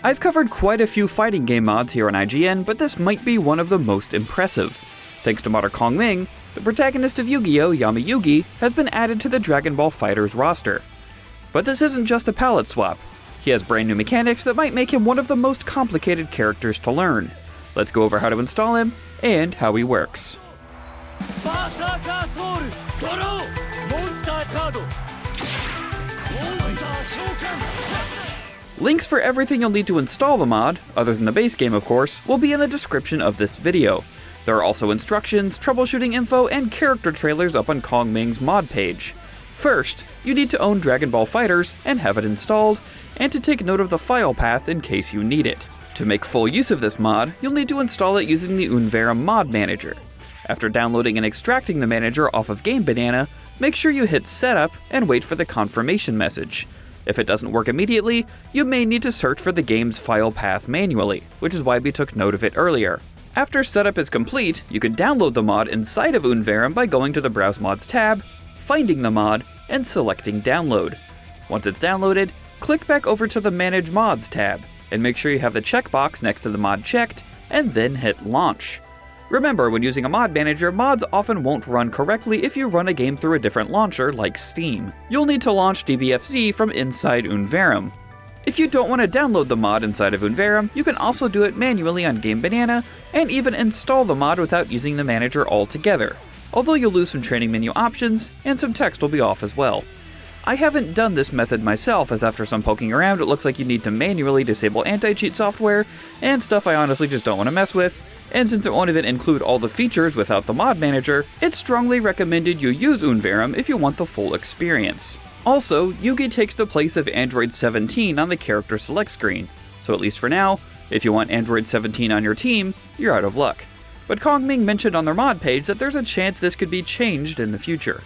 I've covered quite a few fighting game mods here on IGN, but this might be one of the most impressive. Thanks to modder Kongmeng, the protagonist of Yu-Gi-Oh! Yami Yugi has been added to the Dragon Ball Fighterz roster. But this isn't just a palette swap. He has brand new mechanics that might make him one of the most complicated characters to learn. Let's go over how to install him, and how he works. Links for everything you'll need to install the mod, other than the base game of course, will be in the description of this video. There are also instructions, troubleshooting info, and character trailers up on Kongmeng's mod page. First, you need to own Dragon Ball Fighterz and have it installed, and to take note of the file path in case you need it. To make full use of this mod, you'll need to install it using the Unverum mod manager. After downloading and extracting the manager off of Game Banana, make sure you hit setup and wait for the confirmation message. If it doesn't work immediately, you may need to search for the game's file path manually, which is why we took note of it earlier. After setup is complete, you can download the mod inside of Unverum by going to the Browse Mods tab, finding the mod, and selecting Download. Once it's downloaded, click back over to the Manage Mods tab, and make sure you have the checkbox next to the mod checked, and then hit Launch. Remember, when using a mod manager, mods often won't run correctly if you run a game through a different launcher like Steam. You'll need to launch DBFZ from inside Unverum. If you don't want to download the mod inside of Unverum, you can also do it manually on Game Banana, and even install the mod without using the manager altogether, although you'll lose some training menu options, and some text will be off as well. I haven't done this method myself, as after some poking around it looks like you need to manually disable anti-cheat software, and stuff I honestly just don't want to mess with, and since it won't even include all the features without the mod manager, it's strongly recommended you use Unverum if you want the full experience. Also, Yugi takes the place of Android 17 on the character select screen, so at least for now, if you want Android 17 on your team, you're out of luck. But Kongmeng mentioned on their mod page that there's a chance this could be changed in the future.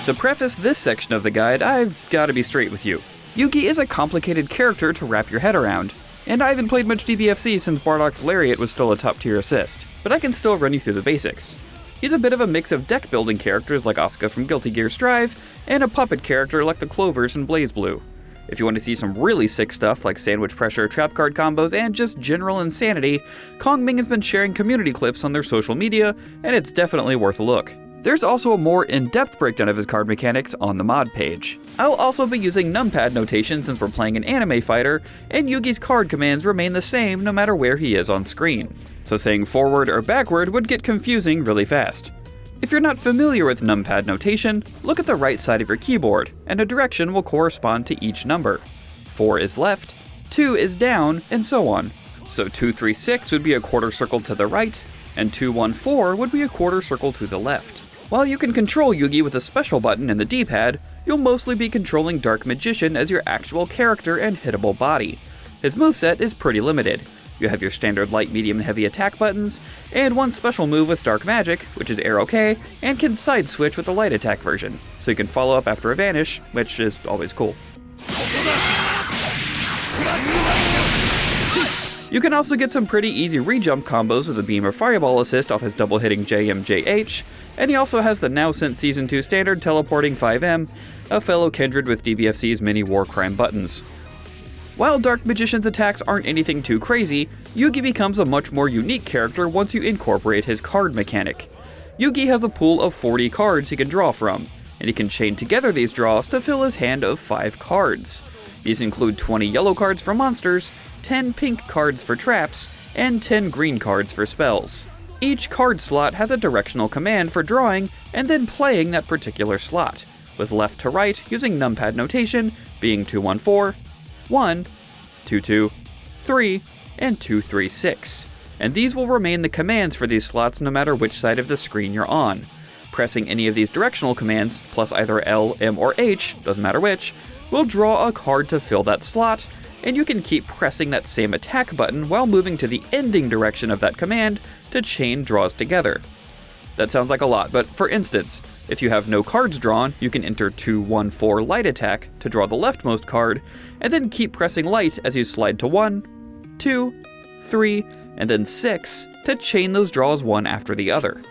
To preface this section of the guide, I've gotta be straight with you. Yugi is a complicated character to wrap your head around, and I haven't played much DBFZ since Bardock's Lariat was still a top tier assist, but I can still run you through the basics. He's a bit of a mix of deck building characters like Asuka from Guilty Gear Strive, and a puppet character like the Clovers in BlazBlue. If you want to see some really sick stuff like sandwich pressure, trap card combos, and just general insanity, Kongmeng has been sharing community clips on their social media, and it's definitely worth a look. There's also a more in-depth breakdown of his card mechanics on the mod page. I'll also be using numpad notation since we're playing an anime fighter, and Yugi's card commands remain the same no matter where he is on screen. So saying forward or backward would get confusing really fast. If you're not familiar with numpad notation, look at the right side of your keyboard, and a direction will correspond to each number. 4 is left, 2 is down, and so on. So 2, 3, 6 would be a quarter circle to the right, and 2, 1, 4 would be a quarter circle to the left. While you can control Yugi with a special button in the D-pad, you'll mostly be controlling Dark Magician as your actual character and hittable body. His moveset is pretty limited. You have your standard light, medium, and heavy attack buttons, and one special move with Dark Magic, which is Arrow K, and can side switch with the light attack version, so you can follow up after a vanish, which is always cool. You can also get some pretty easy re-jump combos with a Beam or Fireball assist off his double-hitting JMJH, and he also has the now since Season 2 standard teleporting 5M, a fellow kindred with DBFZ's many war crime buttons. While Dark Magician's attacks aren't anything too crazy, Yugi becomes a much more unique character once you incorporate his card mechanic. Yugi has a pool of 40 cards he can draw from, and he can chain together these draws to fill his hand of 5 cards. These include 20 yellow cards for monsters, 10 pink cards for traps, and 10 green cards for spells. Each card slot has a directional command for drawing and then playing that particular slot, with left to right using numpad notation being 2, 1, 4, 1, 2, 2, 3, and 2, 3, 6. And these will remain the commands for these slots no matter which side of the screen you're on. Pressing any of these directional commands, plus either L, M, or H, doesn't matter which, will draw a card to fill that slot, and you can keep pressing that same attack button while moving to the ending direction of that command to chain draws together. That sounds like a lot, but for instance, if you have no cards drawn, you can enter 2, 1, 4 light attack to draw the leftmost card, and then keep pressing light as you slide to 1, 2, 3, and then 6 to chain those draws one after the other.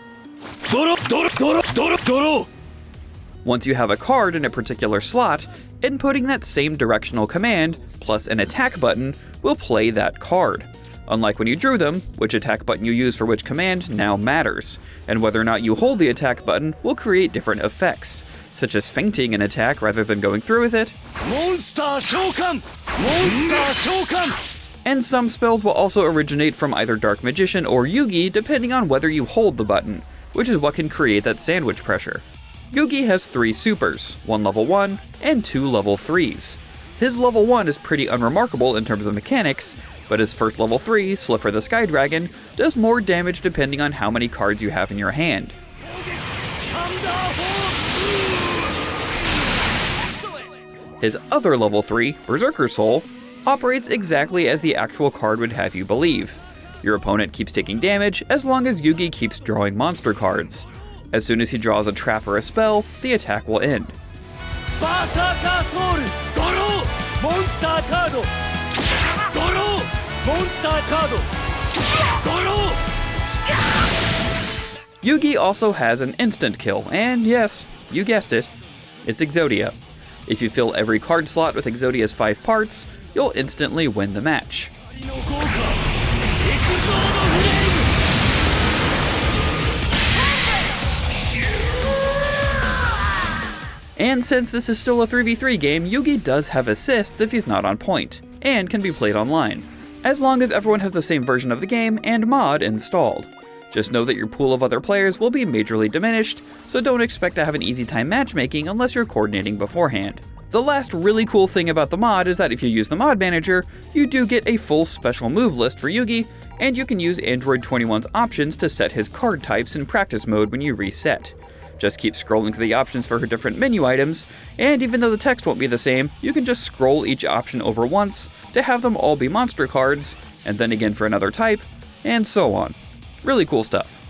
Once you have a card in a particular slot, Inputting that same directional command, plus an attack button, will play that card. Unlike when you drew them, which attack button you use for which command now matters, and whether or not you hold the attack button will create different effects, such as feinting an attack rather than going through with it. And some spells will also originate from either Dark Magician or Yugi depending on whether you hold the button, which is what can create that sandwich pressure. Yugi has 3 supers, 1 level 1 and 2 level 3s. His level 1 is pretty unremarkable in terms of mechanics, but his first level 3, Slipher the Sky Dragon, does more damage depending on how many cards you have in your hand. His other level 3, Berserker Soul, operates exactly as the actual card would have you believe. Your opponent keeps taking damage as long as Yugi keeps drawing monster cards. As soon as he draws a trap or a spell, the attack will end. Yugi also has an instant kill, and yes, you guessed it, it's Exodia. If you fill every card slot with Exodia's 5 parts, you'll instantly win the match. And since this is still a 3v3 game, Yugi does have assists if he's not on point, and can be played online, as long as everyone has the same version of the game and mod installed. Just know that your pool of other players will be majorly diminished, so don't expect to have an easy time matchmaking unless you're coordinating beforehand. The last really cool thing about the mod is that if you use the mod manager, you do get a full special move list for Yugi, and you can use Android 21's options to set his card types in practice mode when you reset. Just keep scrolling through the options for her different menu items, and even though the text won't be the same, you can just scroll each option over once to have them all be monster cards, and then again for another type, and so on. Really cool stuff.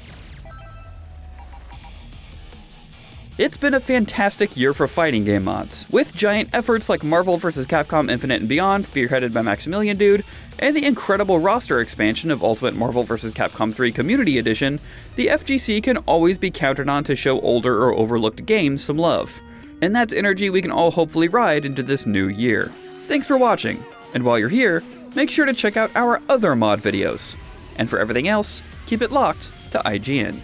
It's been a fantastic year for fighting game mods, with giant efforts like Marvel vs. Capcom Infinite and Beyond, spearheaded by Maximilian Dude, and the incredible roster expansion of Ultimate Marvel vs. Capcom 3 Community Edition. The FGC can always be counted on to show older or overlooked games some love, and that's energy we can all hopefully ride into this new year. Thanks for watching, and while you're here, make sure to check out our other mod videos. And for everything else, keep it locked to IGN.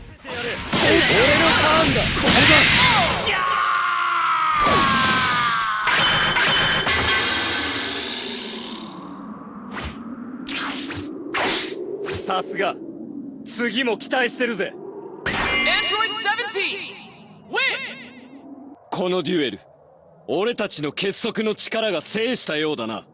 さすが次も期待してるぜ Android 17 Win このデュエル俺たちの結束の力が制したようだな